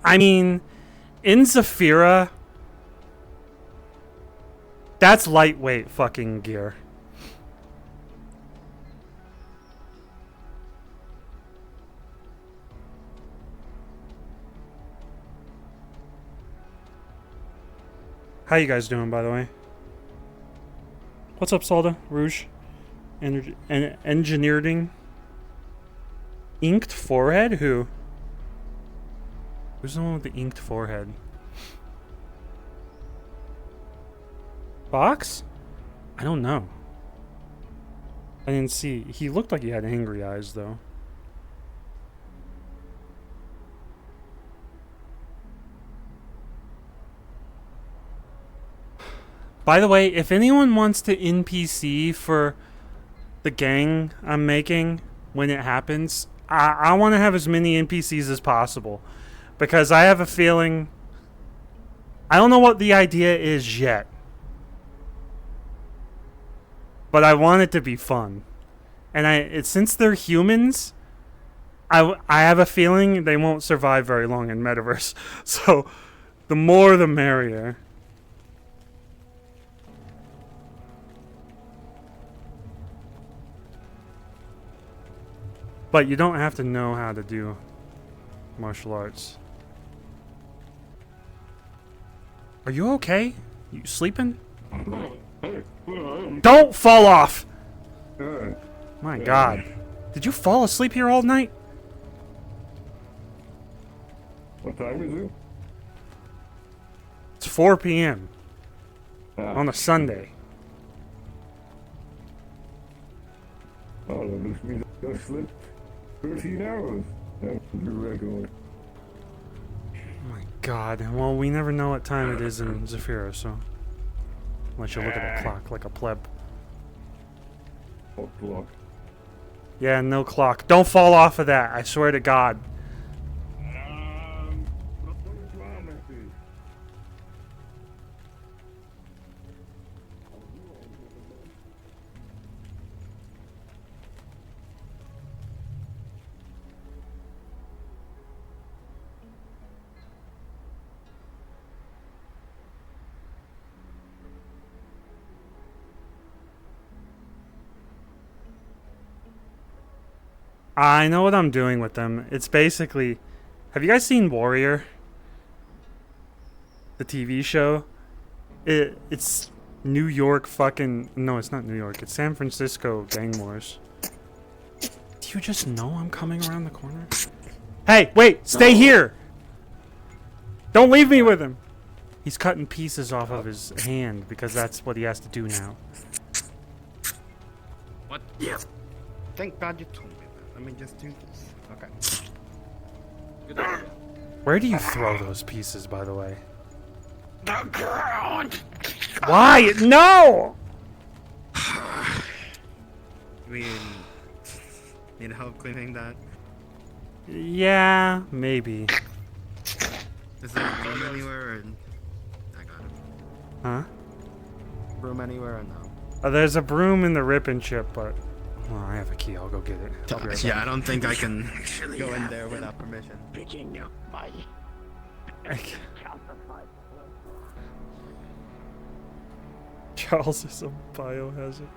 I mean, in Zafira, that's lightweight fucking gear. How you guys doing, by the way? What's up, Salda? Rouge? Engineering? Inked forehead? Who? Who's the one with the inked forehead? Box? I don't know. I didn't see. He looked like he had angry eyes, though. By the way, if anyone wants to NPC for the gang I'm making when it happens, I want to have as many NPCs as possible. Because I have a feeling... I don't know what the idea is yet. But I want it to be fun. And since they're humans, I have a feeling they won't survive very long in Metaverse. So, the more the merrier. But you don't have to know how to do martial arts. Are you okay? You sleeping? Don't fall off! My God. Did you fall asleep here all night? What time is it? It's 4 p.m. on a Sunday. Oh, that looks me I slept 13 hours. That's the record. Oh my God. Well, we never know what time it is in Zafira, so... Unless you look at the clock like a pleb. What clock? Yeah, no clock. Don't fall off of that, I swear to God. I know what I'm doing with them. It's basically... Have you guys seen Warrior? The TV show? It's New York fucking... No, it's not New York. It's San Francisco gang wars. Do you just know I'm coming around the corner? Hey, wait! Stay here! Don't leave me with him! He's cutting pieces off of his hand because that's what he has to do now. What? Yeah. Thank God you told me. Let me just do this. Okay. Good idea. Where do you throw those pieces, by the way? The ground! Why? No! We need help cleaning that? Yeah, maybe. Is there a broom anywhere or... I got it. Huh? Broom anywhere or no? There's a broom in the rip and chip, but... Well, I have a key. I'll go get it. Yeah, I don't think I can go in there without permission. Charles is a biohazard.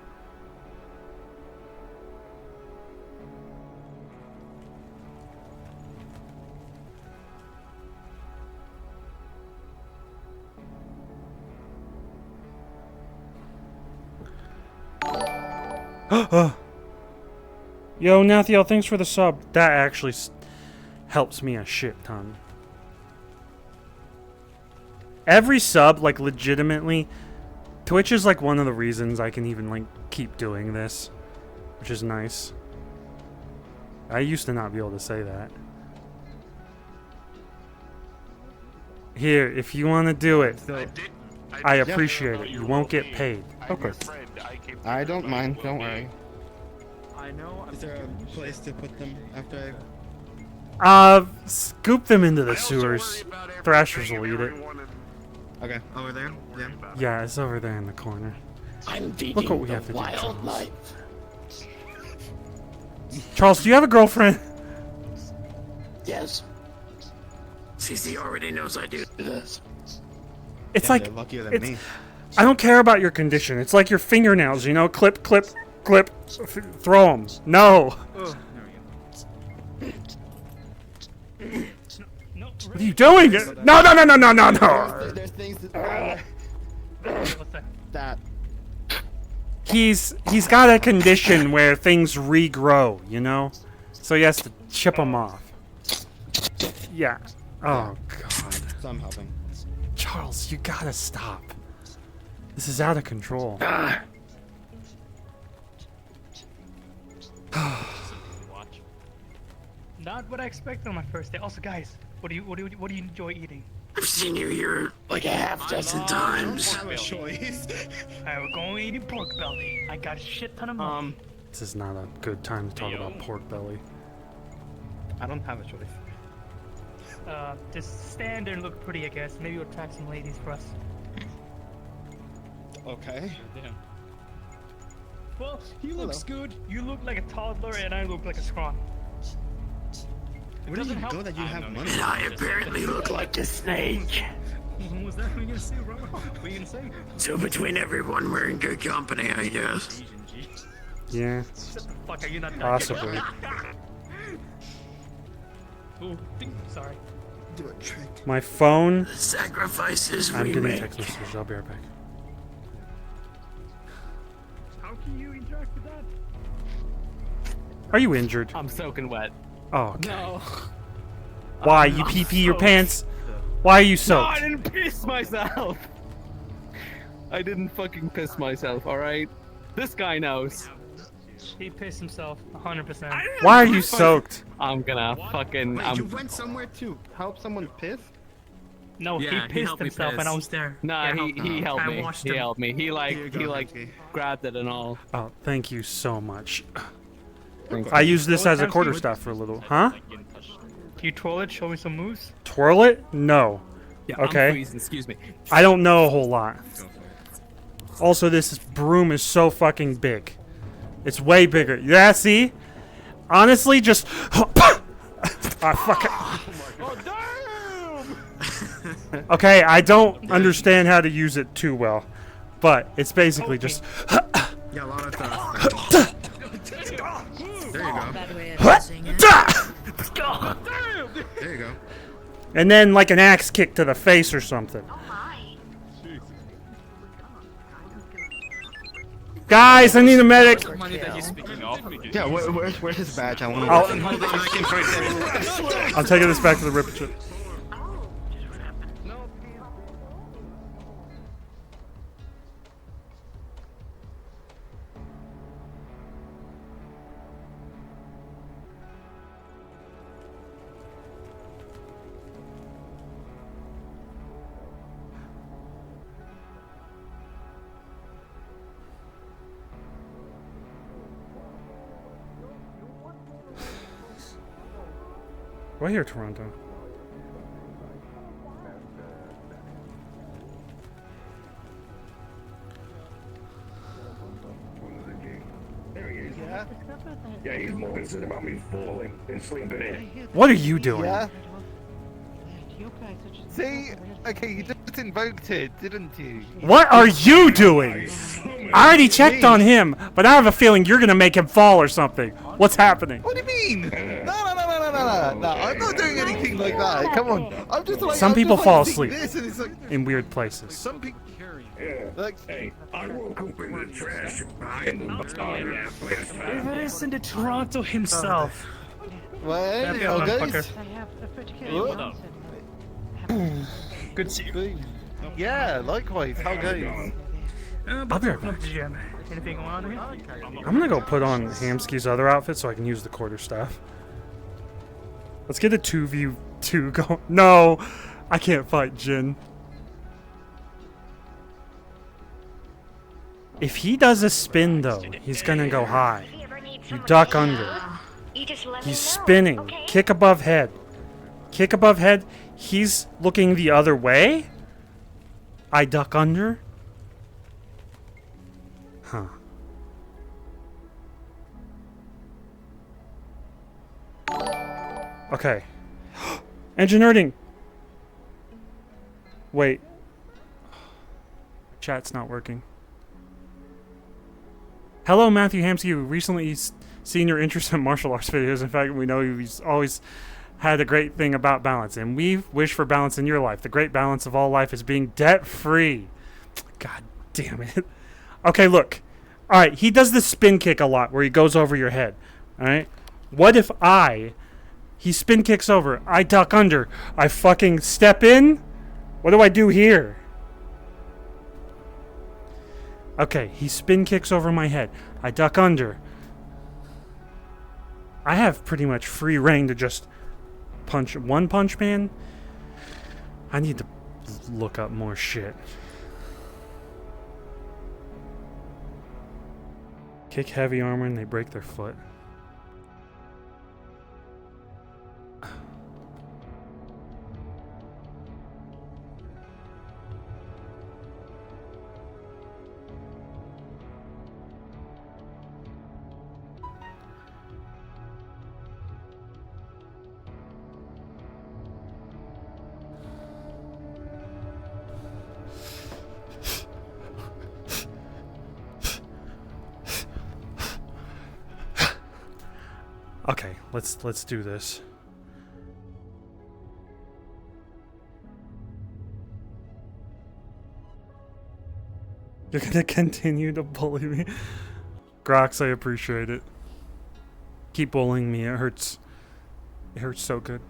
Yo, Nathiel, thanks for the sub. That actually helps me a shit ton. Every sub, like, legitimately, Twitch is, like, one of the reasons I can even, like, keep doing this. Which is nice. I used to not be able to say that. Here, if you want to do it, I appreciate it. You won't get paid. Okay. I don't mind, don't worry. Is there a place to put them after Scoop them into the sewers. Thrashers will eat it. Okay, over there? Yeah. Yeah, it's over there in the corner. Look what we have to do, Charles. Charles, do you have a girlfriend? Yes. CC already knows I do this. It's Yeah, like they're luckier than it's, me. I don't care about your condition. It's like your fingernails, you know, clip, clip, clip, throw them. No. Oh, there we go. No, What are you doing? No, no, no, no, no, no, no. There's things that... what's that? that. He's got a condition where things regrow, you know? So he has to chip them off. Yeah. Oh, God. So I'm helping. Charles, you gotta stop. This is out of control. Not what I expected on my first day. Also, guys, what do you enjoy eating? I've seen you here like a half dozen times. Have a choice. Alright, we're going eating pork belly. I got a shit ton of money. This is not a good time to talk about pork belly. I don't have a choice. Just stand there and look pretty, I guess. Maybe we'll attract some ladies for us. Okay. Damn. Well, he looks good. You look like a toddler, and I look like a scrawny. Where do you go that you have money? And I apparently look like a snake. What was that? What were you gonna say, bro? What were you gonna say? So between everyone, we're in good company, I guess. Yeah, Shut the fuck are you not done? possibly. Ooh, sorry. Do a trick. My phone. The sacrifices I'm we getting make. text messages. I'll be right back. How can you interact with that? Are you injured? I'm soaking wet. Oh, okay. No. Why? You pee your pants? Why are you No, I soaked? didn't piss myself. I didn't fucking piss myself, alright? This guy knows. He pissed himself 100%. Why are you soaked? I'm gonna fucking... Wait, you went somewhere to help someone piss? No, he pissed himself and I was there. Nah, he helped I me. watched He him. helped me. He Here like you go, Mikey. grabbed it and all. Oh, thank you so much. Thank I used this as a quarterstaff for a little. Huh? Can you troll it? Show me some moves? Twirl it? No. Yeah, Okay. I'm freezing, excuse me. I don't know a whole lot. Also, this broom is so fucking big. It's way bigger. Yeah, see? Honestly, just... Ah, fuck it. Okay, I don't understand how to use it too well. But it's basically just... Yeah, a lot of stuff. There you go. Bad way of saying it. There you go. And then like an axe kick to the face or something. Guys, I need a medic. Yeah, where's his badge? I want to. I'll- Hold on, I can find it. I'm taking this back to the ripper chip. Right here, Toronto. There he is. Yeah, he's more concerned about me falling than sleeping in. What are you doing? Yeah. See, okay, you just invoked it, didn't you? What are you doing? I already checked on him, but I have a feeling you're gonna make him fall or something. What's happening? What do you mean? No, I'm not doing anything like that. Come on, I'm just like. Some I'm just, people like, fall seeing asleep. This and it's like, In weird places. some people. Yeah. Like, Hey, I woke up in the trash behind the bar in that place. If it isn't the Toronto himself. well, Yeah, how motherfucker. goes? I have a particular What? mindset. Good to see you. Yeah, likewise. How goes? I'll be right back. Did you have anything going on here? I'm gonna go put on Hamsky's other outfit so I can use the quarterstaff. Let's get a 2v2 going. No! I can't fight Jin. If he does a spin though, he's gonna go high. You duck under. He's spinning. Kick above head. Kick above head. He's looking the other way. I duck under. Huh. Okay. Engineering. Wait. Chat's not working. Hello, Matthew Hamsky. We recently seen your interest in martial arts videos. In fact, we know you've always had a great thing about balance, and we wish for balance in your life. The great balance of all life is being debt-free. God damn it. Okay, look. All right, he does the spin kick a lot where he goes over your head. All right? What if he spin kicks over, I duck under, I fucking step in? What do I do here? Okay, he spin kicks over my head. I duck under. I have pretty much free reign to just punch One Punch Man. I need to look up more shit. Kick heavy armor and they break their foot. Okay, let's do this. You're gonna continue to bully me? Grox, I appreciate it. Keep bullying me, it hurts. It hurts so good.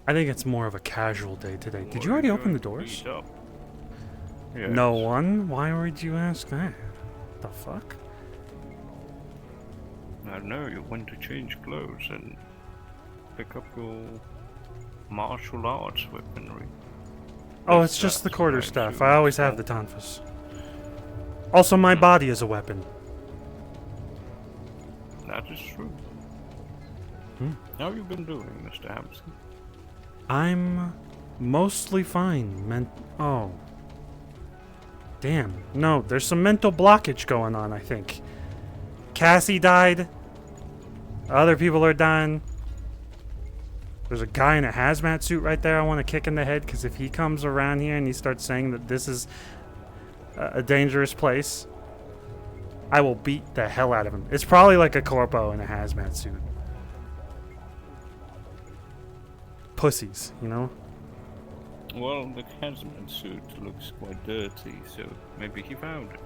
I think it's more of a casual day today. Did you already open the doors? Yes. No one? Why would you ask that? The fuck? I know you went to change clothes and pick up your martial arts weaponry. Oh, it's just the quarterstaff. I always have the tonfas. Also, my body is a weapon. That is true. How have you been doing, Mr. Hampson? I'm mostly fine. Oh. Damn. No, there's some mental blockage going on, I think. Cassie died. Other people are dying. There's a guy in a hazmat suit right there I want to kick in the head, because if he comes around here and he starts saying that this is a dangerous place, I will beat the hell out of him. It's probably like a corpo in a hazmat suit. Pussies, you know? Well, the hazmat suit looks quite dirty, so maybe he found it.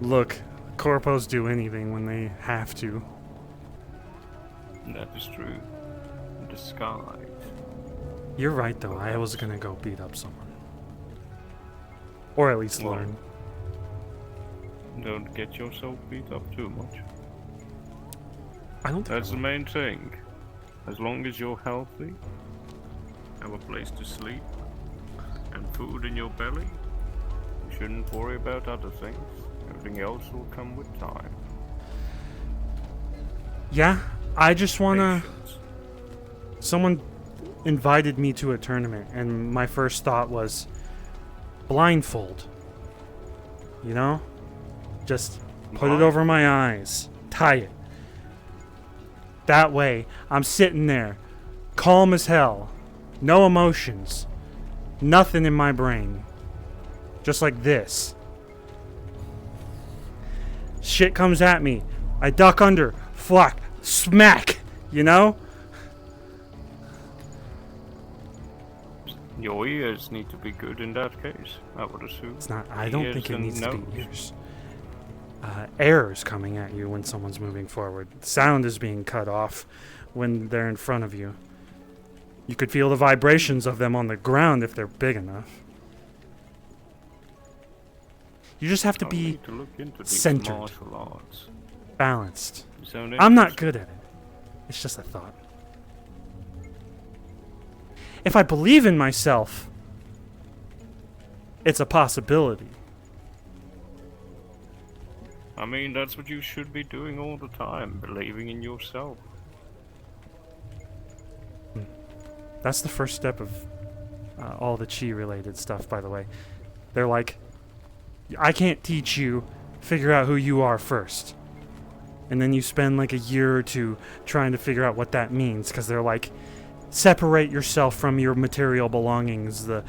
Look, corpos do anything when they have to. That is true. Disguise. You're right, though. I was gonna go beat up someone. Or at least learn. Don't get yourself beat up too much. I don't think That's the main thing. As long as you're healthy, have a place to sleep, and food in your belly, you shouldn't worry about other things. Everything else will come with time. Yeah, I just wanna... Patience. Someone invited me to a tournament, and my first thought was blindfold. You know? Just put it over my eyes. Tie it. That way, I'm sitting there, calm as hell. No emotions. Nothing in my brain. Just like this. Shit comes at me. I duck under. Flack. Smack. You know? Your ears need to be good in that case, I would assume. It's not. I don't think it and needs to nose. be ears. Errors coming at you when someone's moving forward. Sound is being cut off when they're in front of you. You could feel the vibrations of them on the ground if they're big enough. You just have to I'll be need to look into these centered. martial arts. Balanced. You sound I'm not interested. good at it. It's just a thought. If I believe in myself, it's a possibility. I mean, that's what you should be doing all the time, believing in yourself. That's the first step of all the chi-related stuff, by the way. They're like, I can't teach you. Figure out who you are first. And then you spend like a year or two trying to figure out what that means, because they're like, separate yourself from your material belongings, the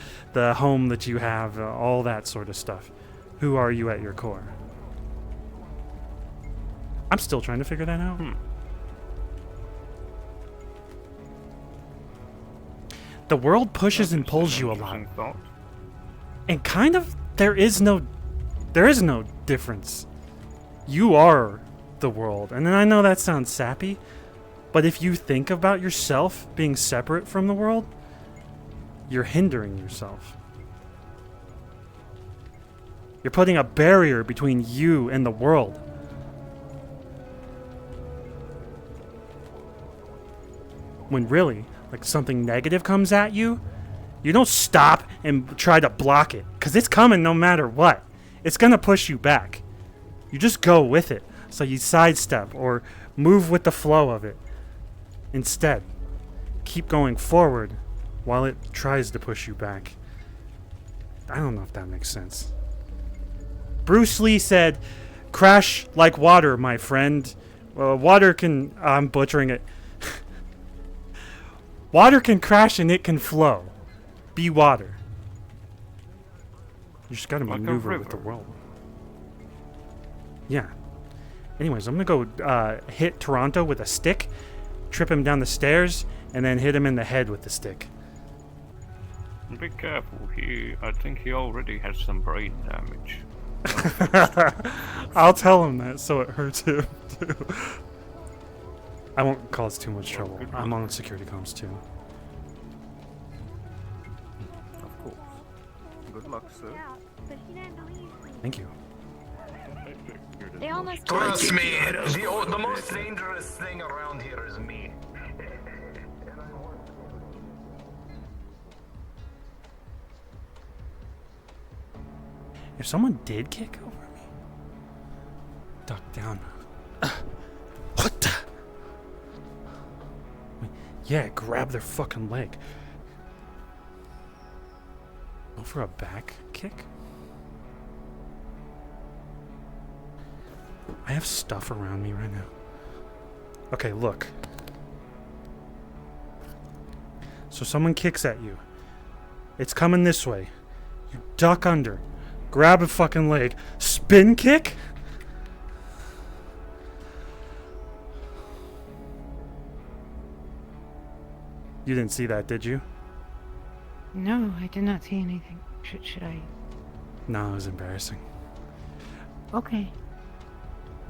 home that you have, all that sort of stuff. Who are you at your core? I'm still trying to figure that out. The world pushes and pulls you a lot. Thought. And kind of, there is no difference. You are the world. And then I know that sounds sappy, but if you think about yourself being separate from the world, you're hindering yourself. You're putting a barrier between you and the world. When really, like something negative comes at you, you don't stop and try to block it, because it's coming no matter what. It's going to push you back. You just go with it. So you sidestep or move with the flow of it. Instead, keep going forward while it tries to push you back. I don't know if that makes sense. Bruce Lee said, "Crash like water, my friend." Water can... I'm butchering it. Water can crash and it can flow. Be water. You just gotta Like a maneuver with the river. world. Yeah. Anyways, I'm gonna go hit Toronto with a stick, trip him down the stairs, and then hit him in the head with the stick. Be careful. I think he already has some brain damage. I'll tell him that so it hurts him too. I won't cause too much trouble. good I'm on security comms too. Of course. Good luck, sir. Thank you. They almost Trust me, the most dangerous thing around here is me. If someone did kick over me, duck down. What the? Wait, yeah, grab their fucking leg. Go for a back kick? I have stuff around me right now. Okay, look. So someone kicks at you. It's coming this way. You duck under. Grab a fucking leg. Spin kick? You didn't see that, did you? No, I did not see anything. Should I? No, it was embarrassing. Okay,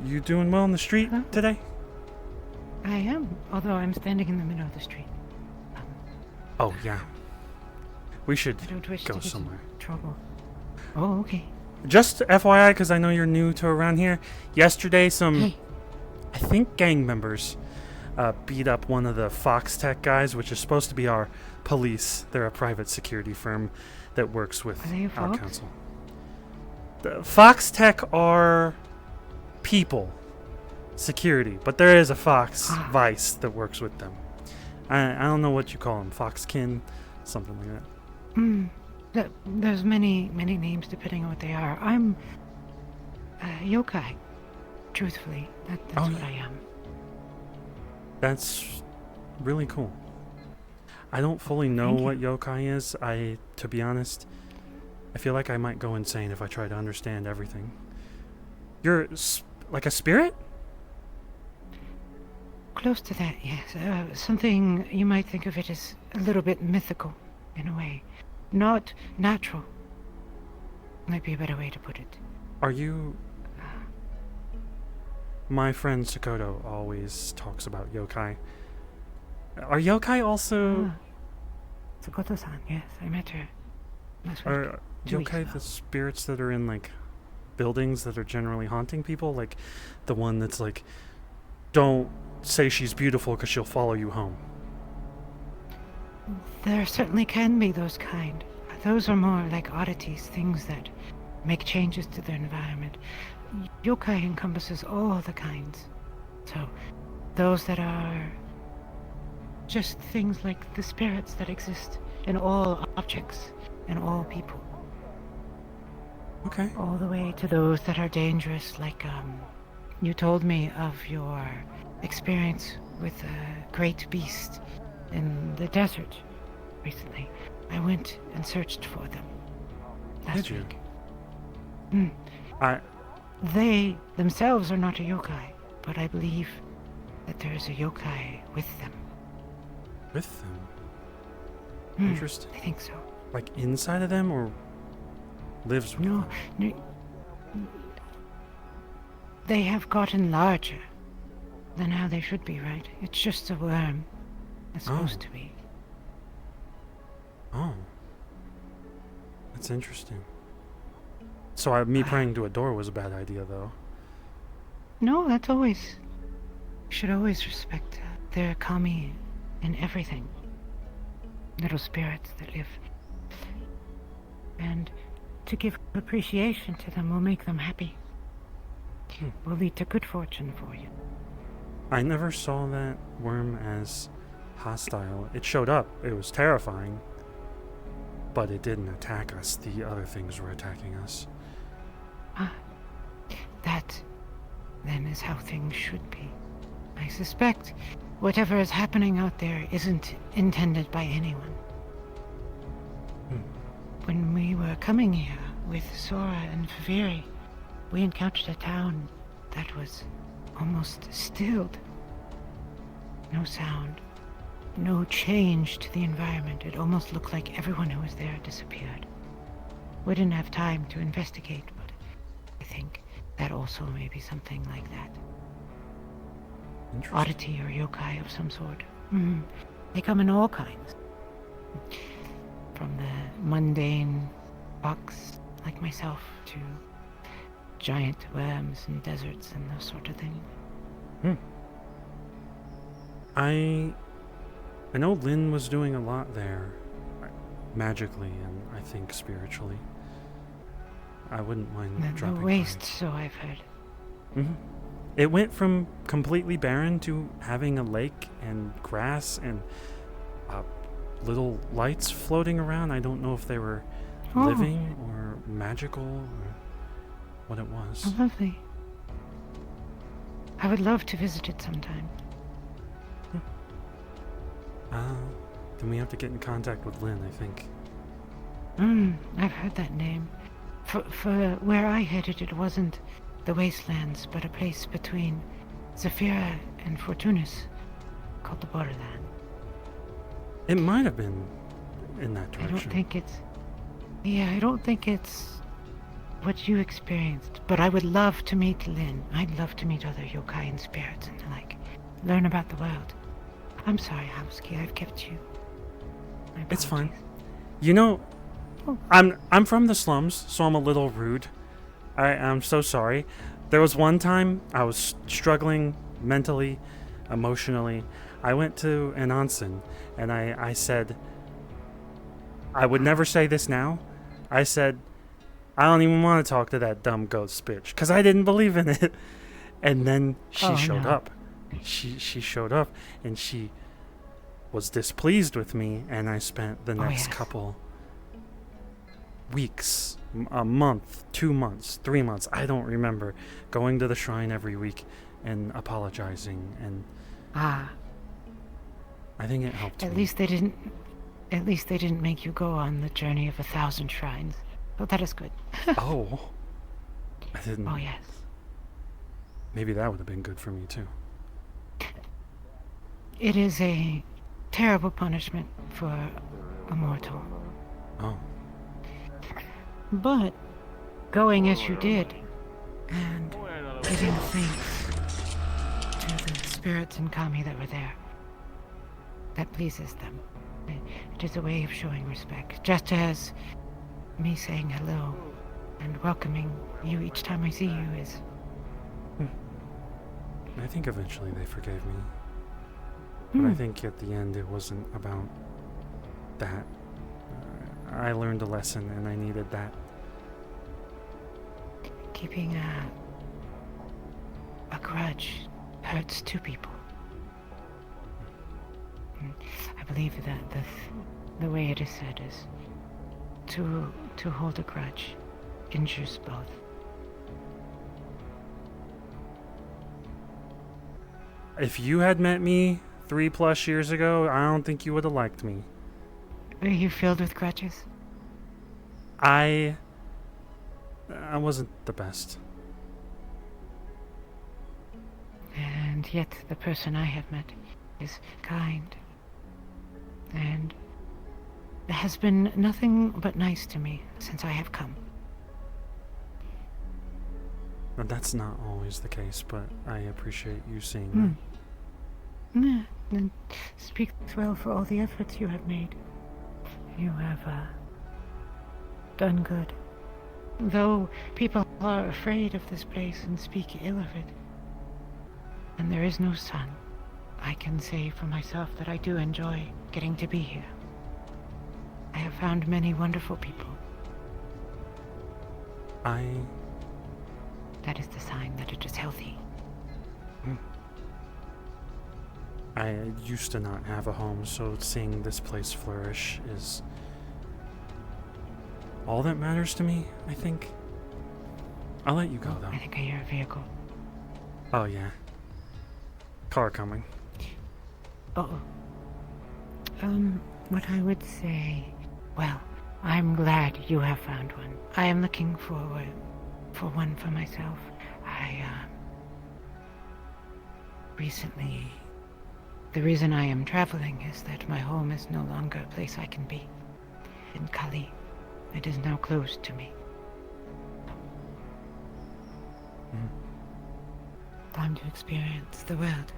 You doing well in the street Huh? today? I am. Although I'm standing in the middle of the street. Oh, yeah. We should I don't wish go to get somewhere. in trouble. Oh, okay. Just FYI, because I know you're new to around here. Yesterday, some, Hey, I think, gang members beat up one of the Fox Tech guys, which is supposed to be our police. They're a private security firm that works with Are they a our Fox? council. The Fox Tech are people, security, but there is a Fox Ah. Vice that works with them. I don't know what you call them, Foxkin, something like that. there's many names depending on what they are. I'm yokai. Truthfully, that's Oh, what yeah. I am. That's really cool. I don't fully know Thank you. what yokai is. To be honest, I feel like I might go insane if I try to understand everything. You're like a spirit? Close to that, yes. Something you might think of it as a little bit mythical, in a way. Not natural. Might be a better way to put it. Are you... My friend Sakoto always talks about yokai. Are yokai also... Ah. Tsukoto-san, yes, I met her last week. Are 2 weeks yokai ago. the spirits that are in, like, buildings that are generally haunting people? Like, the one that's like, don't say she's beautiful because she'll follow you home. There certainly can be those kind. Those are more like oddities, things that make changes to their environment. Yokai encompasses all the kinds. So, those that are just things like the spirits that exist in all objects and all people. Okay. all the way to those that are dangerous, like, you told me of your experience with a great beast in the desert recently. I went and searched for them last Did you? week. Mm. They themselves are not a yokai, but I believe that there is a yokai with them. With them? Mm, Interesting. I think so. Like inside of them or lives with No, them? no, they have gotten larger than how they should be, right? It's just a worm. It's supposed to be. Oh. That's interesting. So me praying to a door was a bad idea, though. No, that's always... You should always respect their kami in everything. Little spirits that live. And to give appreciation to them will make them happy. Will lead to good fortune for you. I never saw that worm as hostile. It showed up. It was terrifying. But it didn't attack us. The other things were attacking us. That, then, is how things should be. I suspect whatever is happening out there isn't intended by anyone. When we were coming here with Sora and Faviri, we encountered a town that was almost stilled. No sound, no change to the environment. It almost looked like everyone who was there disappeared. We didn't have time to investigate, but I think that also may be something like that. Oddity or yokai of some sort. They come in all kinds. From the mundane bugs like myself to giant worms and deserts and those sort of things. I know Lynn was doing a lot there, magically and I think spiritually. I wouldn't mind dropping The waste, by. so I've heard. It went from completely barren to having a lake and grass and little lights floating around. I don't know if they were living or magical or what it was. Oh, lovely. I would love to visit it sometime. Then we have to get in contact with Lynn, I think. I've heard that name. For where I headed, it wasn't the wastelands, but a place between Zafira and Fortunis called the Borderland. It might have been in that direction. I don't think it's what you experienced, but I would love to meet Lynn. I'd love to meet other yokai and spirits and learn about the world. I'm sorry, Houski, I've kept you. It's fine. You know, I'm from the slums, so I'm a little rude. I'm so sorry. There was one time I was struggling mentally, emotionally. I went to an onsen, and I said, I would never say this now. I said, I don't even want to talk to that dumb ghost bitch, because I didn't believe in it. And then she showed up. She showed up, and she was displeased with me, and I spent the next couple weeks, a month, 2 months, 3 months, I don't remember, going to the shrine every week and apologizing, and I think it helped At me. least they didn't make you go on the journey of 1,000 shrines. Oh, that is good. Oh, I didn't. Oh, yes. Maybe that would have been good for me too. It is a terrible punishment for a mortal. Oh. But going as you did and giving thanks to the spirits and kami that were there, that pleases them. It is a way of showing respect, just as me saying hello and welcoming you each time I see you is. I think eventually they forgave me. But I think at the end it wasn't about that. I learned a lesson and I needed that. Keeping a grudge hurts two people. I believe that the way it is said is to hold a grudge injures both. If you had met me 3+ years ago, I don't think you would have liked me. Were you filled with grudges? I wasn't the best. And yet the person I have met is kind. And has been nothing but nice to me since I have come. But that's not always the case, but I appreciate you seeing Yeah, and speaks well for all the efforts you have made. You have done good. Though people are afraid of this place and speak ill of it, and there is no sun, I can say for myself that I do enjoy getting to be here. I have found many wonderful people. That is the sign that it is healthy. I used to not have a home, so seeing this place flourish is all that matters to me, I think. I'll let you go, though. I think I hear a vehicle. Oh, yeah. Car coming. Uh-oh. What I would say... Well, I'm glad you have found one. I am looking forward for one for myself. Recently... The reason I am traveling is that my home is no longer a place I can be. In Kali, it is now closed to me. Time to experience the world.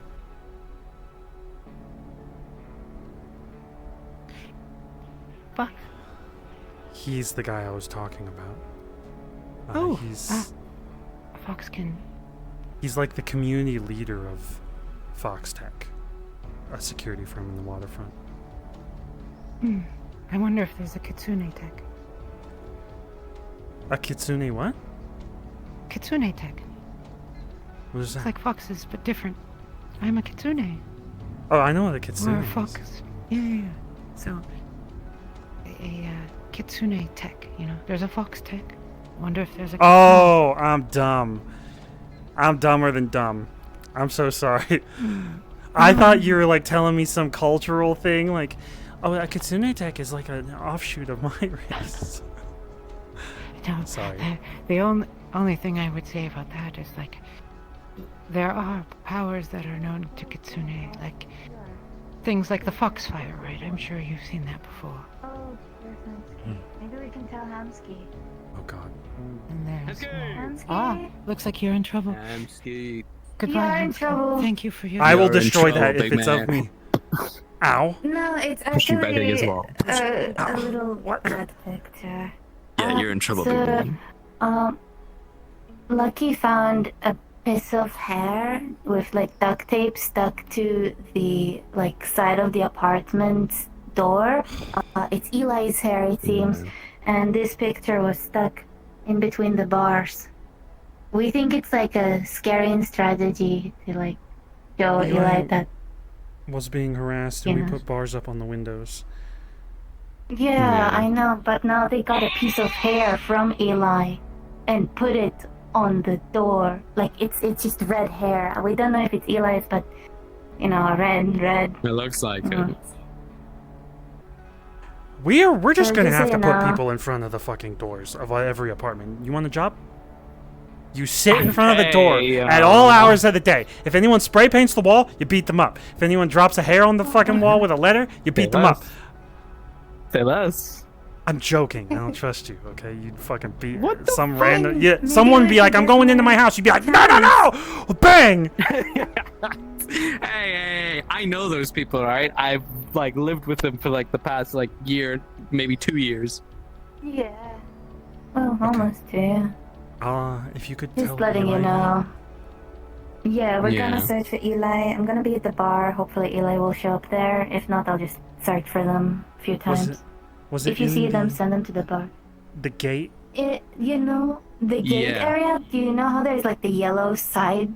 Fuck. He's the guy I was talking about. Foxkin. He's like the community leader of Fox Tech, a security firm in the waterfront. I wonder if there's a Kitsune Tech. A Kitsune what? Kitsune Tech. What is that? It's like foxes, but different. I'm a Kitsune. Oh, I know what a Kitsune Or a is. fox. Yeah. So, a Kitsune Tech, you know. There's a Fox Tech. Wonder if there's a Kitsune. Oh, I'm dumb. I'm dumber than dumb. I'm so sorry. I thought you were like telling me some cultural thing, like, oh, a Kitsune Tech is like an offshoot of my race. No, Sorry. The only thing I would say about that is, like, there are powers that are known to Kitsune, like things like the Foxfire, right? I'm sure you've seen that before. Oh, there's Hamsky. Maybe we can tell Hamsky. Oh God. And there's Hamsky? looks like you're in trouble. Hamsky. Goodbye, You're in Hamsky. trouble. Thank you for your. I will You're in destroy trouble, that if big it's of man. me. Ow. No, it's Pushing betting as actually well. a little bad picture. Yeah, you're in trouble, big man. Lucky found a piece of hair with like duct tape stuck to the like side of the apartment door. It's Eli's hair, it seems, and this picture was stuck in between the bars. We think it's like a scaring strategy to like show Eli that. Was being harassed, and Yeah. we put bars up on the windows. Yeah, I know, but now they got a piece of hair from Eli and put it on the door. Like it's just red hair. We don't know if it's Eli's, but you know, red. It looks like Mhm. it. We're just So gonna just have so to you put know. people in front of the fucking doors of every apartment. You want a job? You sit in front of the door at all hours of the day. If anyone spray paints the wall, you beat them up. If anyone drops a hair on the fucking wall with a letter, you beat them up. Say less. I'm joking. I don't trust you, okay? You'd fucking beat What the some fuck? random... Yeah, Maybe someone we be like, should I'm going into my house. You'd be like, no! Bang! Hey, I know those people, right? I've like lived with them for like the past like year, maybe 2 years. Yeah. Well, almost, yeah. If you could Just tell letting you Eli know. Yeah, we're Yeah. gonna search for Eli. I'm gonna be at the bar. Hopefully Eli will show up there. If not, I'll just search for them a few times. Was it If you in see them, send them to the bar. the gate? You know, the gate Yeah. area, do you know how there's like the yellow side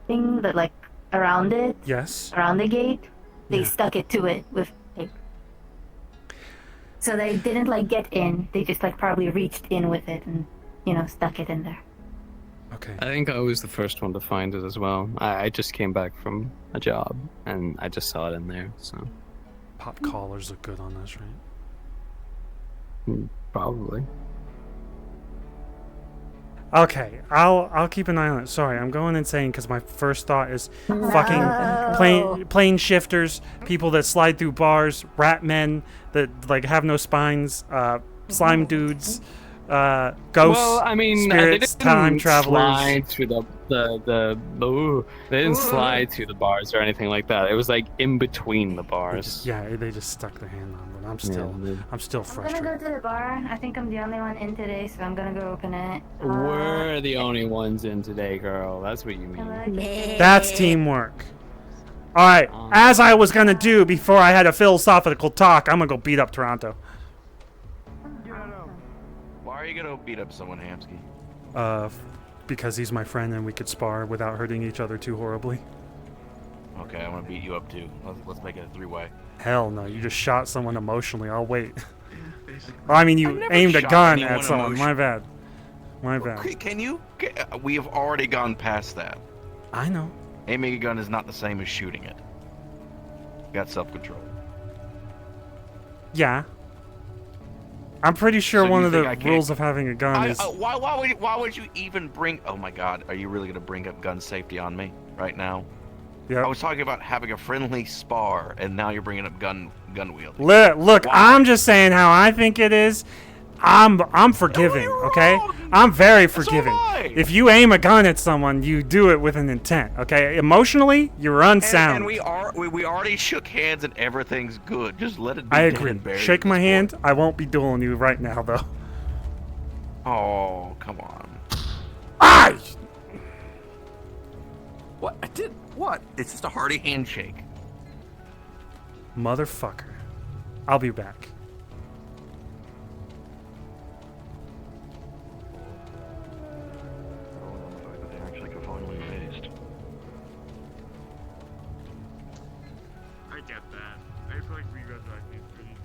thing that like around it? Yes. Around the gate? They Yeah. stuck it to it with tape. So they didn't like get in, they just like probably reached in with it and stuck it in there. Okay. I think I was the first one to find it as well. I just came back from a job and I just saw it in there, so. Pop collars look good on this, right? Probably. Okay, I'll keep an eye on it. Sorry, I'm going insane because my first thought is fucking plane shifters, people that slide through bars, rat men that like have no spines, slime dudes, ghosts, Well, I mean, spirits, they didn't time travelers. slide through they didn't slide through the bars or anything like that. It was like in between the bars. They just stuck their hand on it. I'm still I'm frustrated. gonna go to the bar. I think I'm the only one in today, so I'm gonna go open it. We're the only ones in today, girl. That's what you mean. That's teamwork. All right, as I was gonna do before I had a philosophical talk, I'm gonna go beat up Toronto. Why are you gonna beat up someone, Hamsky? Because he's my friend and we could spar without hurting each other too horribly. Okay, I'm gonna beat you up too. Let's make it a 3-way. Hell no, you just shot someone emotionally. I'll wait. Well, I mean, you aimed a gun at someone. My bad. My bad. Okay, can you? We have already gone past that. I know. Aiming a gun is not the same as shooting it. You got self-control. Yeah. I'm pretty sure So one you of the think I rules can't- of having a gun is... Why would you even bring? Oh my God! Are you really gonna bring up gun safety on me right now? Yeah. I was talking about having a friendly spar, and now you're bringing up gun wielding. Look, I'm just saying how I think it is. I'm forgiving, okay? I'm very forgiving. If you aim a gun at someone, you do it with an intent, okay? Emotionally, you're unsound. And we already shook hands and everything's good. Just let it be. I dead agree. and buried Shake at my this hand. point. I won't be dueling you right now, though. Oh, come on. Aye! What? I did what? It's just a hearty handshake. Motherfucker. I'll be back. They actually got finally raised. I get that. I feel like we guys are actually pretty.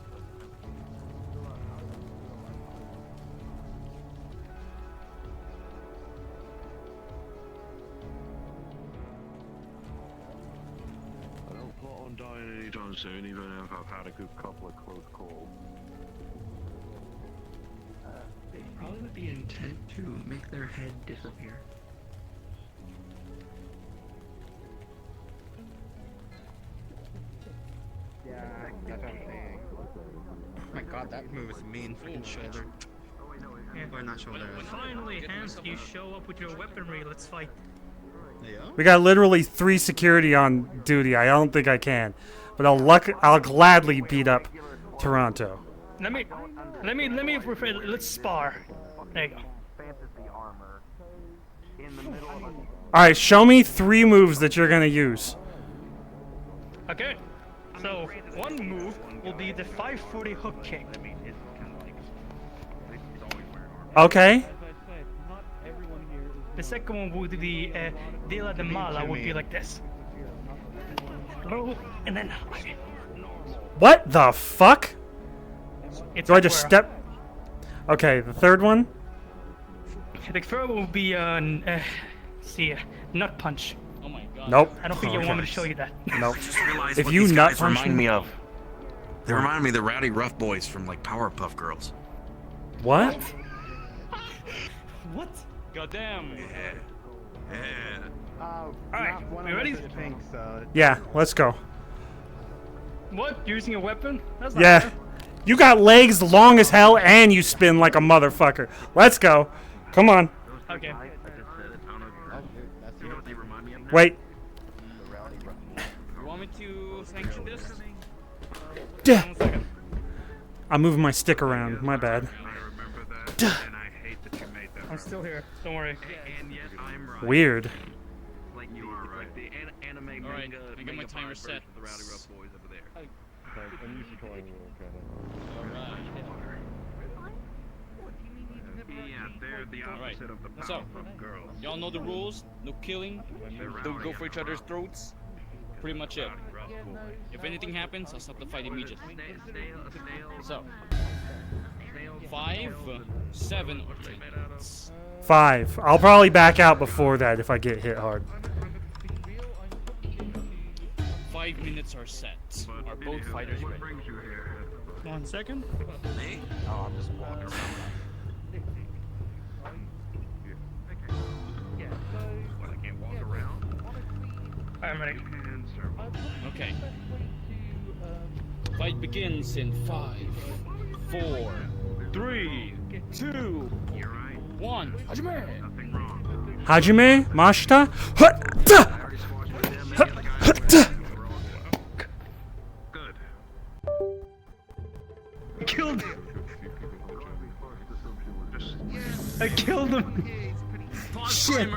I don't plan on dying anytime soon, even if I've had a good couple of close calls. Probably with the intent to make their head disappear. Yeah, that's what I'm saying. Oh my God, that move is mean. Freaking shoulder. Or not shoulder. Finally, Hans, you show up with your weaponry. Let's fight. We got literally 3 security on duty. I don't think I can. But I'll gladly beat up Toronto. Let me let's spar. There you go. Alright, show me 3 moves that you're gonna use. Okay. So one move will be the 540 hook kick. Okay. The second one would be De La de Mala would be like this. Low and then high. What the fuck? It's Do I just Aguera. step? Okay, the third one? The third one would be see, nut punch. Oh my God. Nope. I don't think you want me to show you that. Nope. Just realized If what you these nut guys punch remind me- me of. They remind me of the Rowdy Rough Boys from like Powerpuff Girls. What? What? Goddamn. Alright, we ready? Yeah, let's go. What? Using a weapon? That's not Yeah. fair. You got legs long as hell and you spin like a motherfucker. Let's go. Come on. Okay. Wait. You want me to sanction this? Duh. I'm moving my stick around. My bad. Duh. I'm still here. Don't worry. Weird. Like you are right. The anime Alright, manga. I got my timer set. The Rowdy Rough Boys over there. Yeah, they're the opposite of the So, Powerpuff Girls. y'all know the rules. No killing. Don't go for each other's throats. Pretty much it. If anything happens, I'll stop the fight immediately. So, 5, 7, or 10 minutes. 5. I'll probably back out before that if I get hit hard. 5 minutes are set. Are both fighters ready? 1 second. Me? Oh, I'm just walking around. Well, I can't walk around. I'm ready. Okay. Fight begins in 5, 4, 3, 2, 1. Hajime! Hajime? Mashita? Good. Killed him. I killed him. Shit!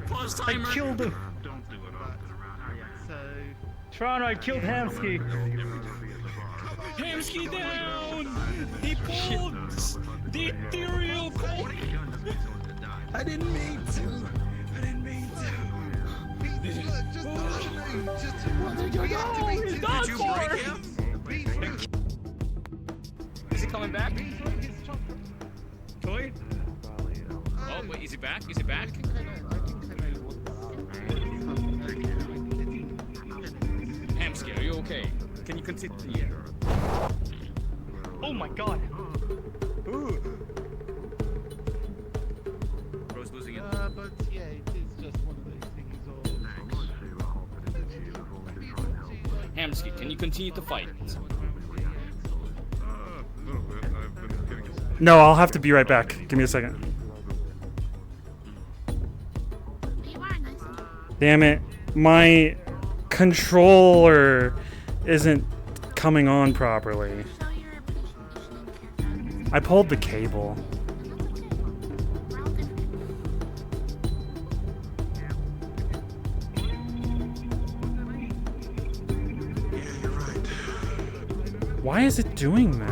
Pause I killed him. Don't do it often. Toronto, I killed Hamsky. Hamsky down! He pulled the ethereal cord! I didn't mean to. I didn't mean to. Just what did you do? He's done for! Is he coming back? Toy? Oh, wait, is he back? Is he back? Hamsky, are you okay? Can you continue? Oh my god. Ooh. Bro's losing it. But yeah, it is just one of those things. Hamsky, can you continue to fight? No, I'll have to be right back. Give me a second. Damn it. My controller isn't coming on properly. I pulled the cable. Why is it doing that?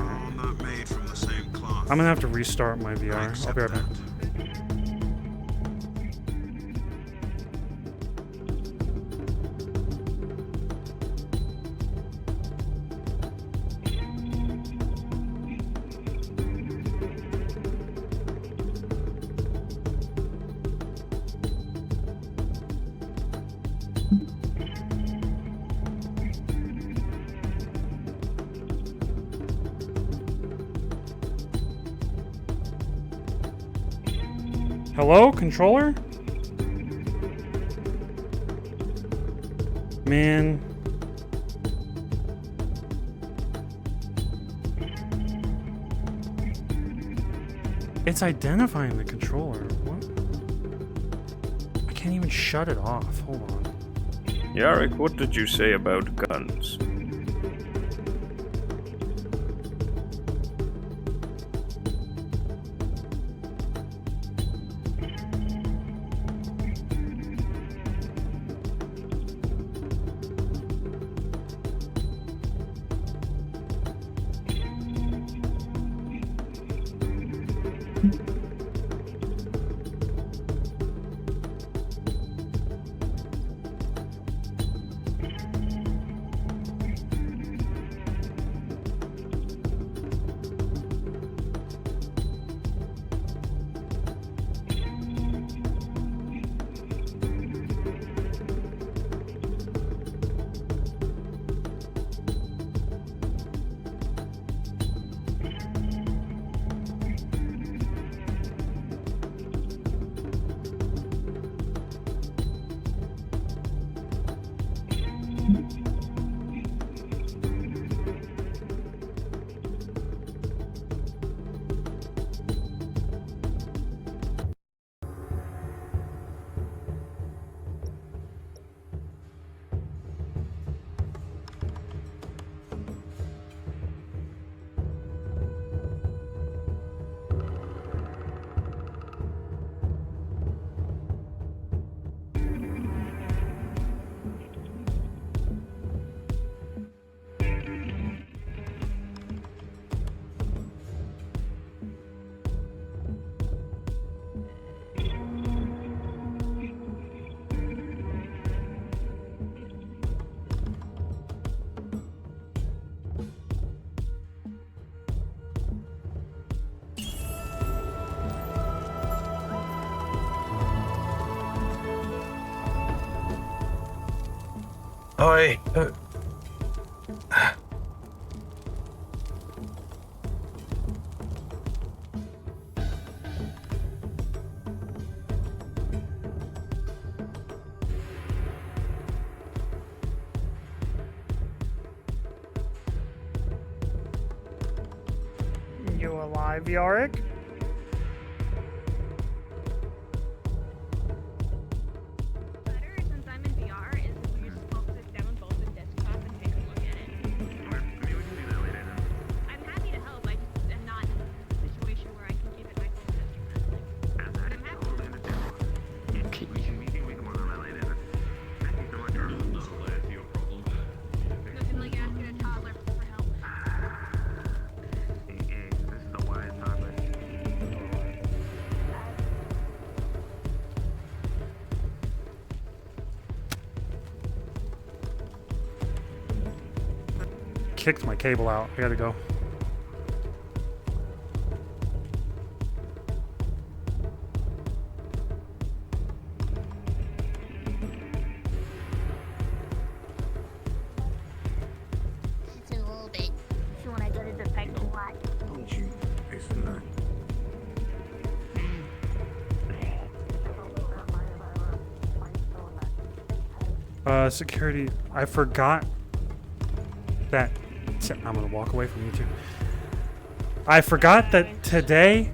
I'm gonna have to restart my VR. I'll be right back. Hello, controller? Man. It's identifying the controller. What? I can't even shut it off. Hold on. Yarrick, what did you say about guns? Hi. You alive, Yorick? Kicked my cable out. I gotta go. It's in a little bit. So when I go to the parking lot. Don't you listen that. Security. I forgot that. I'm gonna walk away from you two. I forgot that today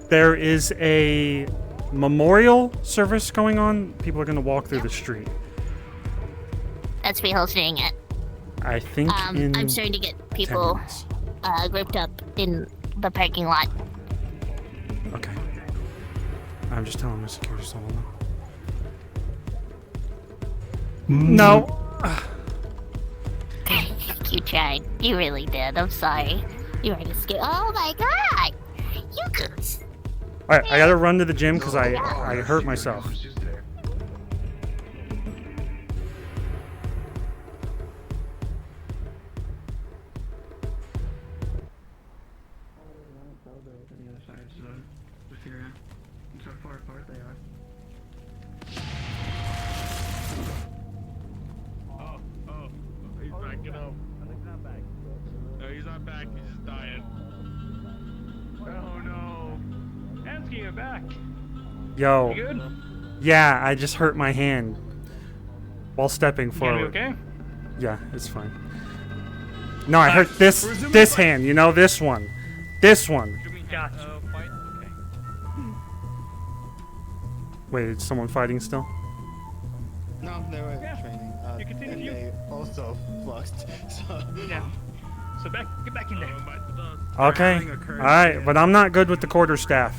there is a memorial service going on. People are gonna walk through the street. That's me hosting it. I think in I'm starting to get people grouped up in the parking lot. Okay. I'm just telling my security someone now. No. You tried. You really did. I'm sorry. You were just scared. Oh my god! You goose. Alright, I gotta run to the gym because I hurt myself. He's backing up. No, he's not back. He's just dying. Oh no. Ansky, you're back. Yo. You good? Yeah, I just hurt my hand while stepping You forward. okay? Yeah, it's fine. No, I hurt this hand, you know, this one. This one. Gotcha. Wait, is someone fighting still? No, they were training. You continue. And they also fluxed. So Yeah. So get back in there. Okay. Alright, but I'm not good with the quarterstaff.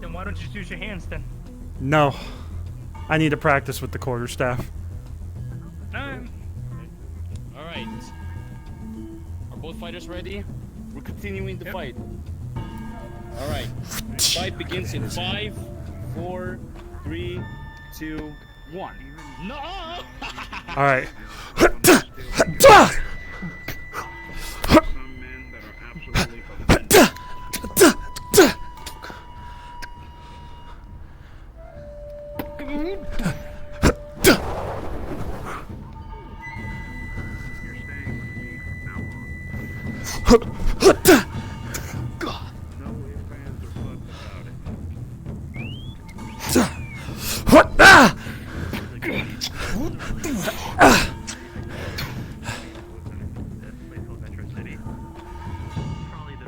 Then why don't you just use your hands then? No. I need to practice with the quarterstaff. Alright. Are both fighters ready? We're continuing the fight. Alright. Fight begins in 5, 4, 3, 2, 1. No! Alright.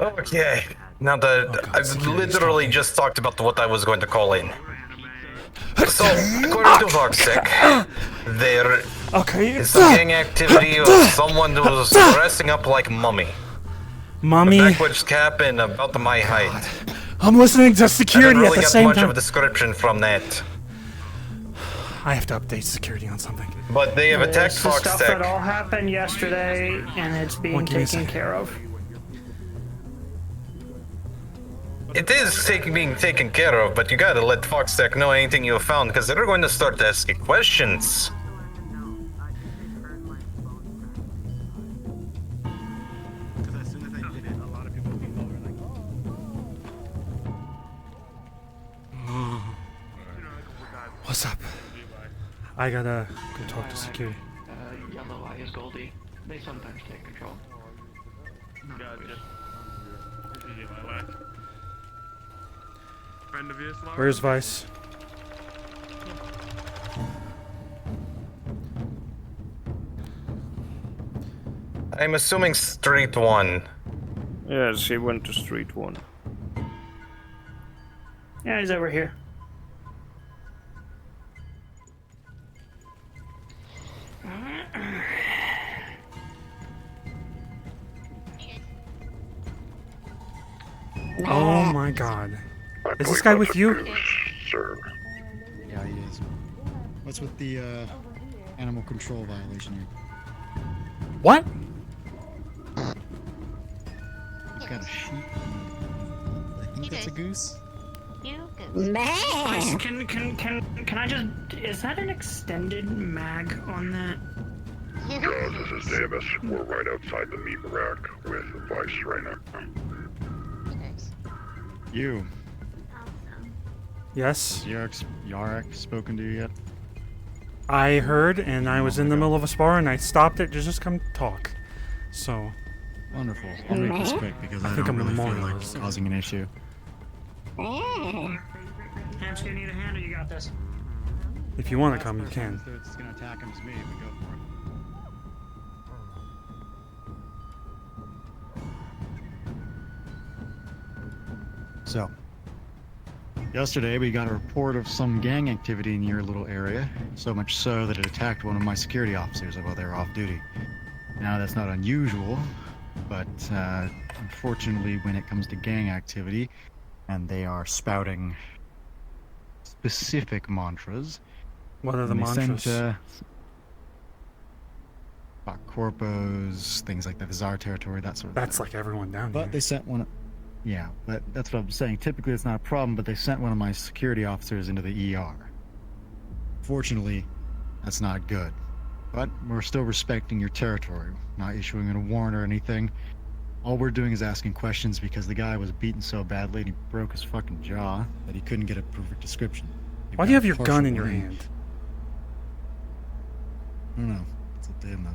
Okay, now that I've literally just talked about what I was going to call in. So, according to VRCRP, there is some gang activity of someone who's dressing up like Mummy. Mummy? A backwards cap and about my height. I'm listening to security I at the didn't really same get much time. of a description from that. I have to update security on something. But they have attacked This is stuff that Foxtech. all happened yesterday, and it's being give me a taken sec. care of. It is being taken care of, but you gotta let Foxtech know anything you have found, because they're going to start asking questions. What's up? I gotta go talk to security. Yellow Eye is Goldie. They sometimes take control. Gotcha. My last friend of yours, Laura? Where's Vice? I'm assuming Street 1. Yes, he went to Street 1. Yeah, he's over here. Oh my god. Is this guy with you? Sir. Yeah, he is. What's with the animal control violation here? What? You've got a sheep. I think that's a goose. Vice, can I just... Is that an extended mag on that? Jaws, this is Davis. We're right outside the meat rack with Vice right now. You. Yes? Yarek spoken to you yet? I heard, and I was in the middle of a spar, and I stopped it to just come talk. So... Wonderful. I'll make this quick because I think don't I'm really feel memorialized. like causing an issue. Ham's gonna need a hand, or you got this? If you want to come, you can. It's gonna attack him as me, but go for it. So, yesterday we got a report of some gang activity in your little area, so much so that it attacked one of my security officers while they were off duty. Now that's not unusual, but unfortunately when it comes to gang activity, and they are spouting specific mantras. What are the and they mantras? Sent, corpos, things like that. This is our territory, that sort of That's thing. like everyone down But here. they sent one. Yeah, but that's what I'm saying. Typically, it's not a problem, but they sent one of my security officers into the ER. Fortunately, that's not good. But we're still respecting your territory, not issuing a warrant or anything. All we're doing is asking questions because the guy was beaten so badly and he broke his fucking jaw that he couldn't get a perfect description. Why do you have your gun in your hand? I don't know. It's up to him, though.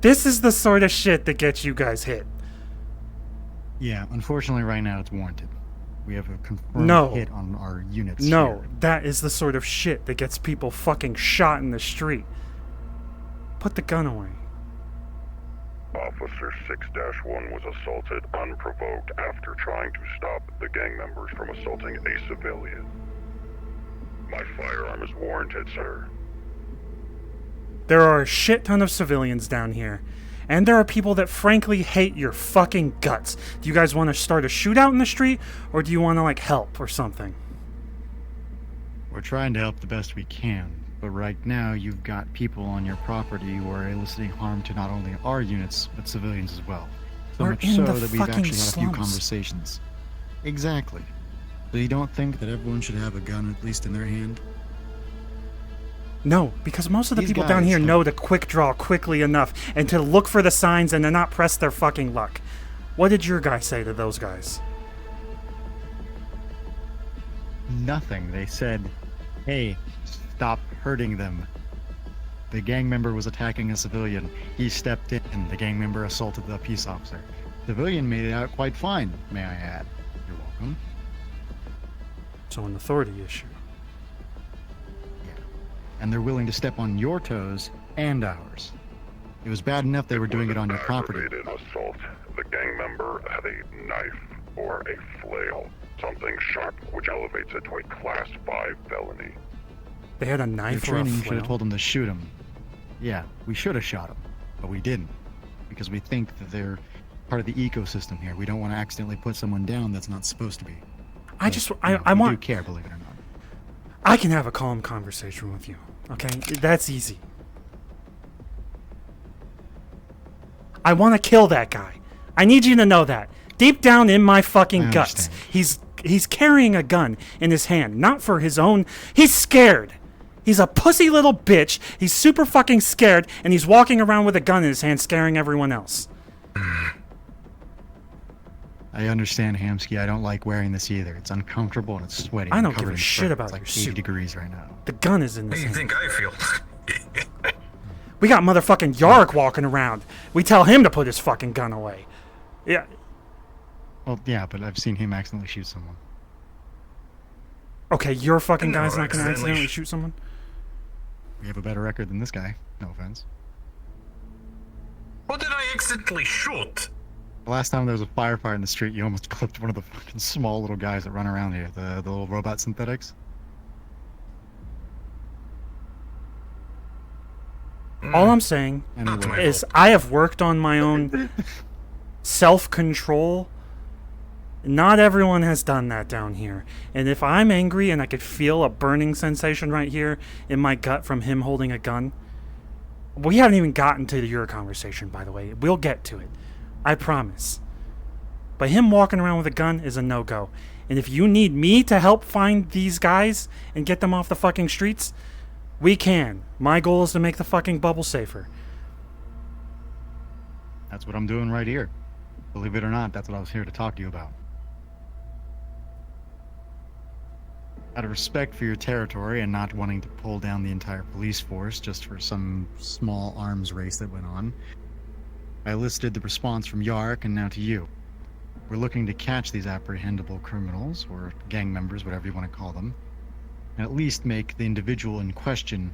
This is the sort of shit that gets you guys hit. Yeah, unfortunately, right now it's warranted. We have a confirmed No. hit on our units. No, here. that is the sort of shit that gets people fucking shot in the street. Put the gun away. Officer 6-1 was assaulted unprovoked after trying to stop the gang members from assaulting a civilian. My firearm is warranted, sir. There are a shit ton of civilians down here. And there are people that frankly hate your fucking guts. Do you guys want to start a shootout in the street? Or do you want to, like, help or something? We're trying to help the best we can, but right now you've got people on your property who are eliciting harm to not only our units, but civilians as well. So We're much in so the that we've fucking actually had a few slums. conversations. Exactly. So you don't think that everyone should have a gun at least in their hand? No, because most of the These people down guys here have- know to quick draw quickly enough and to look for the signs and to not press their fucking luck. What did your guy say to those guys? Nothing. They said, hey, stop hurting them. The gang member was attacking a civilian. He stepped in. The gang member assaulted the peace officer. Civilian made it out quite fine, may I add. You're welcome. So an authority issue. And they're willing to step on your toes and ours. It was bad enough they were doing it on your property. Aggravated assault. The gang member had a knife or a flail, something sharp, which elevates it to a Class 5 felony. They had a Your knife or a training should flail? have told them to shoot him. Yeah, we should have shot him, but we didn't. Because we think that they're part of the ecosystem here. We don't want to accidentally put someone down that's not supposed to be. I But, just, you I know, we want... do care, believe it or not. I can have a calm conversation with you, okay? That's easy. I want to kill that guy. I need you to know that. Deep down in my fucking I guts, he's carrying a gun in his hand, not for his own. He's scared. He's a pussy little bitch. He's super fucking scared, and he's walking around with a gun in his hand, scaring everyone else. I understand, Hamsky. I don't like wearing this either. It's uncomfortable and it's sweaty. I I'm don't give covered a in shit sweat. about It's like your 80 suit. degrees right now. The gun is in How this do you hand. think I feel? We got motherfucking Yark walking around. We tell him to put his fucking gun away. Yeah. Well, yeah, but I've seen him accidentally shoot someone. Okay, your fucking No, guy's not gonna accidentally accidentally shoot someone? We have a better record than this guy. No offense. What did I accidentally shoot? The last time there was a firefight in the street, you almost clipped one of the fucking small little guys that run around here. The little robot synthetics. All I'm saying Anyway. is I have worked on my own self-control. Not everyone has done that down here. And if I'm angry and I could feel a burning sensation right here in my gut from him holding a gun, we haven't even gotten to your conversation, by the way. We'll get to it. I promise. But him walking around with a gun is a no-go. And if you need me to help find these guys and get them off the fucking streets, we can. My goal is to make the fucking bubble safer. That's what I'm doing right here. Believe it or not, that's what I was here to talk to you about. Out of respect for your territory and not wanting to pull down the entire police force just for some small arms race that went on, I listed the response from Yark and now to you. We're looking to catch these apprehendable criminals, or gang members, whatever you want to call them, and at least make the individual in question,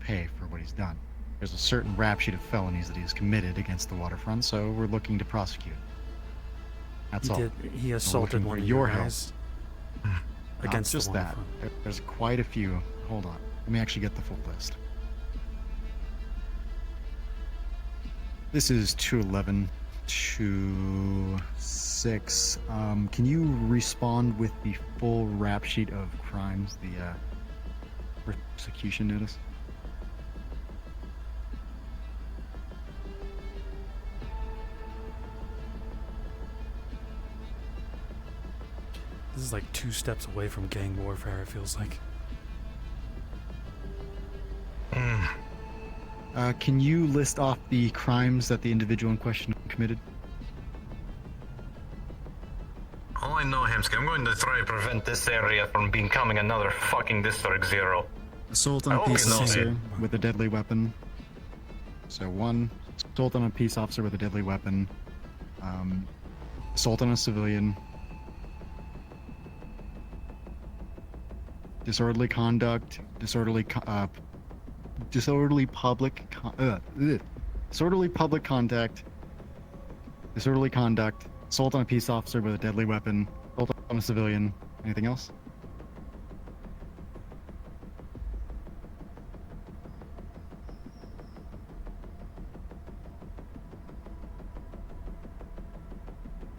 pay for what he's done. There's a certain rap sheet of felonies that he's committed against the waterfront, so we're looking to prosecute. That's all. He assaulted one of your your help. guys. Not Against just the that. waterfront. There's quite a few. Hold on. Let me actually get the full list. This is 211, 26. Can you respond with the full rap sheet of crimes, the persecution notice? This is like 2 steps away from gang warfare, it feels like. Can you list off the crimes that the individual in question committed? All I know, Hamsky, I'm going to try to prevent this area from becoming another fucking District Zero. Assault on I a hope peace he knows officer it. with a deadly weapon. So 1, assault on a peace officer with a deadly weapon. Assault on a civilian. Disorderly conduct. Disorderly public contact. Disorderly conduct. Assault on a peace officer with a deadly weapon. Assault on a civilian. Anything else?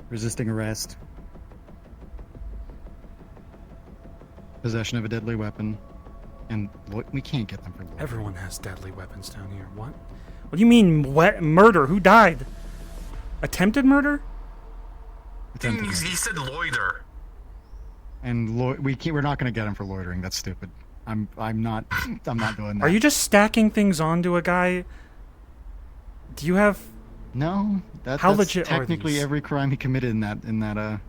Resisting arrest. Possession of a deadly weapon. And we can't get them for loitering. Everyone has deadly weapons down here. What? What do you mean murder? Who died? Attempted murder? He said loiter. And we're not going to get him for loitering. That's stupid. I'm not doing that. Are you just stacking things onto a guy? Do you have? No. How that's legit are technically these? every crime he committed in that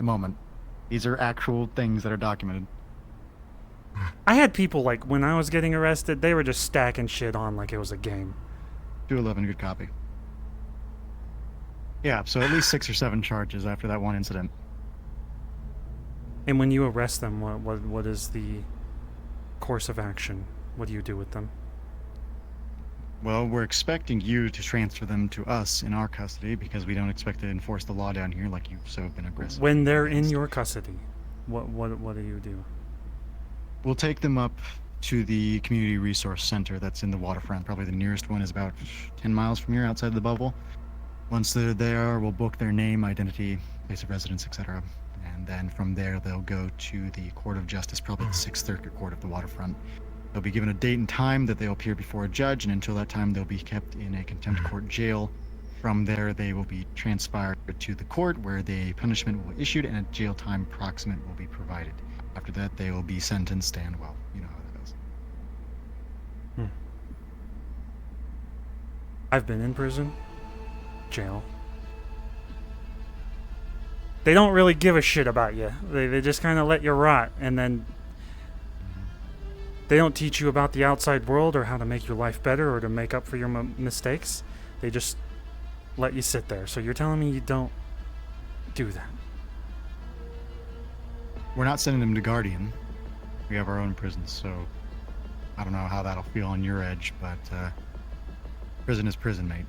moment. These are actual things that are documented. I had people like when I was getting arrested, they were just stacking shit on like it was a game. 211, good copy. Yeah, so at least 6 or 7 charges after that one incident. And when you arrest them, what is the course of action? What do you do with them? Well, we're expecting you to transfer them to us in our custody because we don't expect to enforce the law down here like you've so been aggressive. When they're in your custody, what do you do? We'll take them up to the community resource center that's in the waterfront. Probably the nearest one is about 10 miles from here outside the bubble. Once they're there, we'll book their name, identity, place of residence, etc. And then from there, they'll go to the Court of Justice, probably the 6th Circuit Court of the Waterfront. They'll be given a date and time that they'll appear before a judge, and until that time, they'll be kept in a contempt court jail. From there, they will be transpired to the court, where the punishment will be issued and a jail time proximate will be provided. After that, they will be sentenced, and well, you know how that goes. I've been in prison, jail. They don't really give a shit about you. They just kind of let you rot, and then they don't teach you about the outside world or how to make your life better or to make up for your mistakes. They just let you sit there. So you're telling me you don't do that? We're not sending them to Guardian. We have our own prisons, so I don't know how that'll feel on your edge, but prison is prison, mate.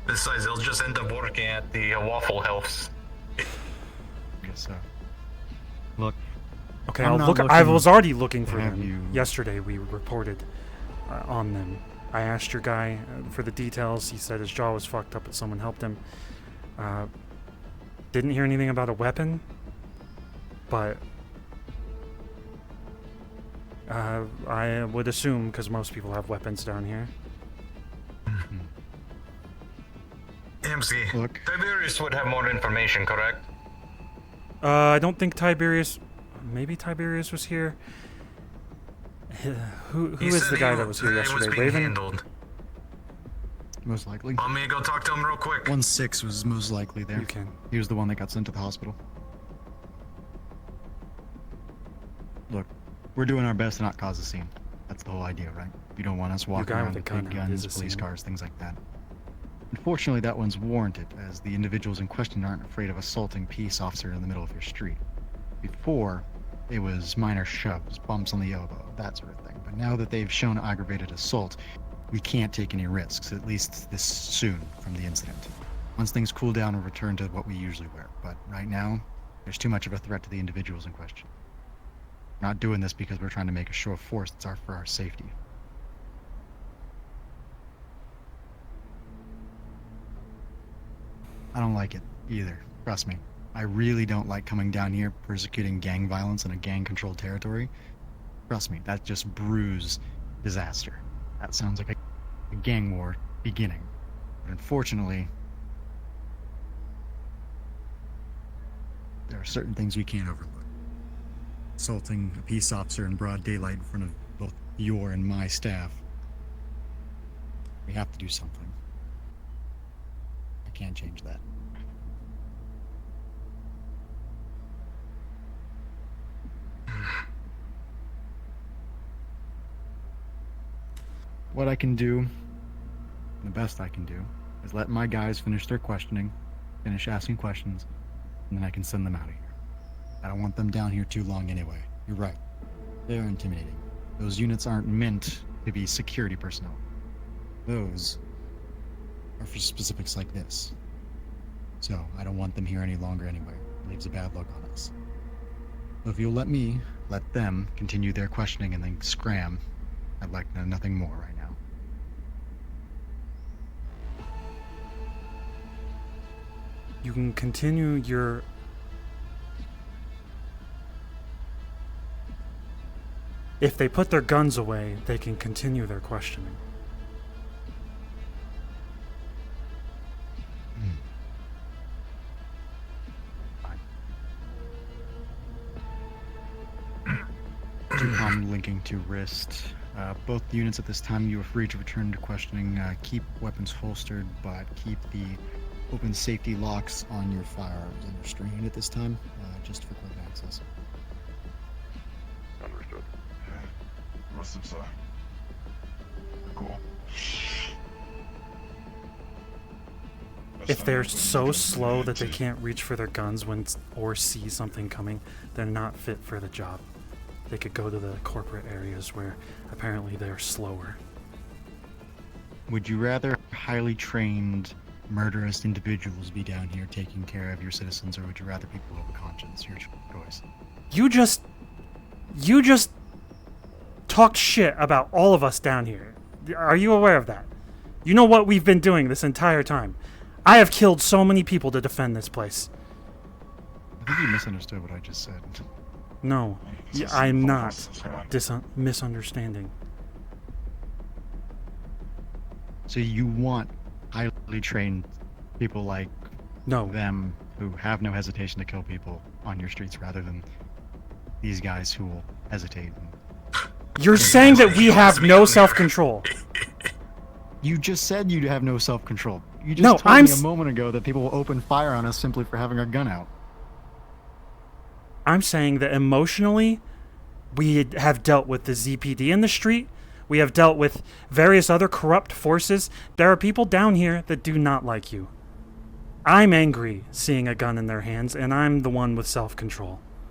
Besides, they'll just end up working at the Waffle House. I guess so. Look. Okay, I was already looking for them. Yesterday we reported on them. I asked your guy for the details. He said his jaw was fucked up, but someone helped him. Didn't hear anything about a weapon, but I would assume, because most people have weapons down here. MC, Tiberius would have more information, correct? I don't think Tiberius... Maybe Tiberius was here. Who is the guy that was here yesterday? Raven? Handled. Most likely. Want me to go talk to him real quick? 1-6 was most likely there. You can. He was the one that got sent to the hospital. Look, we're doing our best to not cause a scene. That's the whole idea, right? You don't want us walking around with big guns, police cars, things like that. Unfortunately, that one's warranted, as the individuals in question aren't afraid of assaulting a peace officer in the middle of your street. Before, it was minor shoves, bumps on the elbow, that sort of thing. But now that they've shown aggravated assault, we can't take any risks, at least this soon from the incident. Once things cool down, we'll return to what we usually wear. But right now, there's too much of a threat to the individuals in question. We're not doing this because we're trying to make a show of force. It's for our safety. I don't like it either. Trust me. I really don't like coming down here persecuting gang violence in a gang-controlled territory. Trust me, that just brews disaster. That sounds like a gang war beginning. But unfortunately, there are certain things we can't overlook. Assaulting a peace officer in broad daylight in front of both your and my staff. We have to do something. I can't change that. What I can do, the best I can do, is let my guys finish their questioning, finish asking questions, and then I can send them out of here. I don't want them down here too long anyway. You're right. They're intimidating. Those units aren't meant to be security personnel. Those are for specifics like this. So I don't want them here any longer anyway. It leaves a bad look on us. So if you'll let me, let them continue their questioning and then scram, I'd like to know nothing more right now. You can continue your... If they put their guns away, they can continue their questioning. Comm linking to wrist. Both units at this time, you are free to return to questioning. Keep weapons holstered, but keep the open safety locks on your firearms and restrained at this time, just for quick access. Understood. Okay. Rest of side. Cool. If they're so slow that they can't reach for their guns or see something coming, they're not fit for the job. They could go to the corporate areas where apparently they're slower. Would you rather highly trained, murderous individuals be down here taking care of your citizens, or would you rather people with a conscience? Your choice. You just talked shit about all of us down here. Are you aware of that? You know what we've been doing this entire time. I have killed so many people to defend this place. I think you misunderstood what I just said. No, I'm not misunderstanding. So you want highly trained people like them who have no hesitation to kill people on your streets rather than these guys who will hesitate. You're saying that we have no self-control. You just said you have no self-control. You just No, told I'm me a moment ago that people will open fire on us simply for having our gun out. I'm saying that emotionally, we have dealt with the ZPD in the street. We have dealt with various other corrupt forces. There are people down here that do not like you. I'm angry seeing a gun in their hands, and I'm the one with self-control.